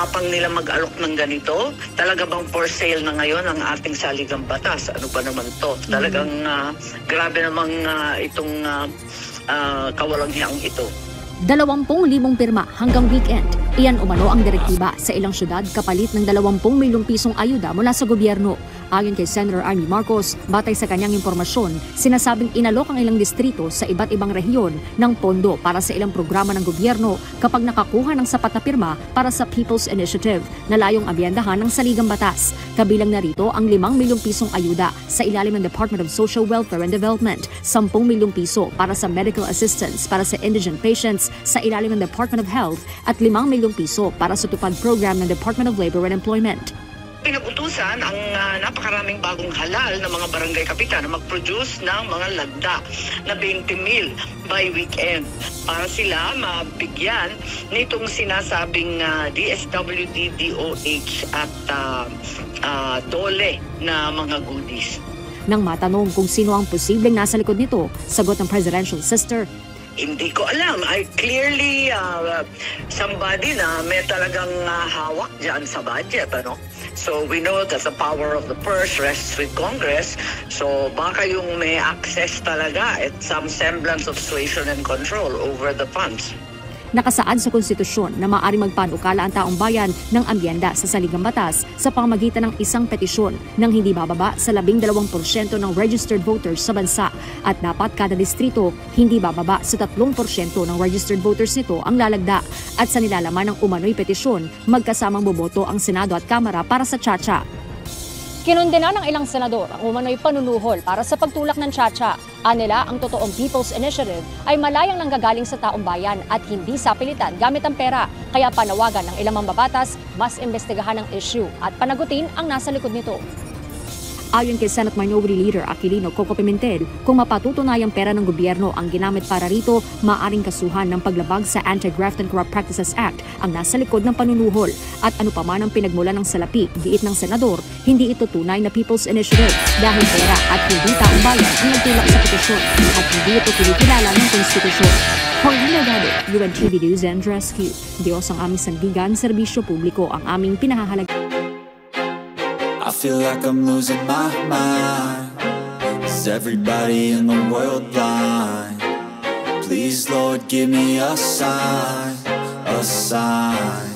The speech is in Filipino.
tapang nila mag-alok ng ganito? Talaga bang for sale na ngayon ang ating saligang batas? Ano ba naman to? Talagang grabe namang itong kawalanghang ito. 20,000 pirma hanggang weekend. Iyan umano ang direktiba sa ilang syudad kapalit ng 20 milyong pisong ayuda mula sa gobyerno. Ayon kay Senator Amy Marcos, batay sa kanyang impormasyon, sinasabing inalok ang ilang distrito sa iba't ibang rehiyon ng pondo para sa ilang programa ng gobyerno kapag nakakuha ng sapat na pirma para sa People's Initiative na layong amyendahan ng saligang batas. Kabilang narito ang 5 milyong pisong ayuda sa ilalim ng Department of Social Welfare and Development, 10 milyong piso para sa medical assistance para sa indigent patients sa ilalim ng Department of Health at 5 milyong piso para sa tupad program ng Department of Labor and Employment. Pinag-utusan ang napakaraming bagong halal na mga barangay kapitan na mag-produce ng mga lagda na 20 mil by weekend para sila mabigyan nitong sinasabing DSWD, DOH at DOLE na mga goodies. Nang matanong kung sino ang posibleng nasa likod nito, sagot ng presidential sister, hindi ko alam. I clearly somebody na may talagang hawak dyan sa budget, ano? So we know that the power of the purse rests with Congress. So baka yung may access talaga at some semblance of suasion and control over the funds. Nakasaad sa konstitusyon na maaari magpanukala ang taong bayan ng ambyenda sa saligang batas sa pamamagitan ng isang petisyon nang hindi bababa sa 12% ng registered voters sa bansa at dapat kada distrito hindi bababa sa 3% ng registered voters nito ang lalagda at sa nilalaman ng umano'y petisyon magkasamang boboto ang Senado at Kamara para sa tsa-tsa. Kinundena ng ilang senador ang umano'y panunuhol para sa pagtulak ng tsa-tsa. Anila ang totoong People's Initiative ay malayang nanggagaling sa taong bayan at hindi sa pilitan gamit ang pera. Kaya panawagan ng ilang mambabatas, mas imbestigahan ang issue at panagutin ang nasa likod nito. Ayon kay Senate Minority Leader Aquilino Coco Pimentel, kung mapatutunayang pera ng gobyerno ang ginamit para rito, maaring kasuhan ng paglabag sa Anti-Graft and Corrupt Practices Act ang nasa likod ng panunuhol. At ano pa man ang pinagmula ng salapi, giit ng senador, hindi ito tunay na People's Initiative dahil pera at hindi taong bayan ang nagtulak sa petisyon at hindi ito kinikilala ng konstitusyon. Paulina Gado, UNTV News and Rescue. Diyos ang aming sandigan, serbisyo publiko ang aming pinahahalagahan. I feel like I'm losing my mind. Is everybody in the world blind? Please, Lord, give me a sign, a sign.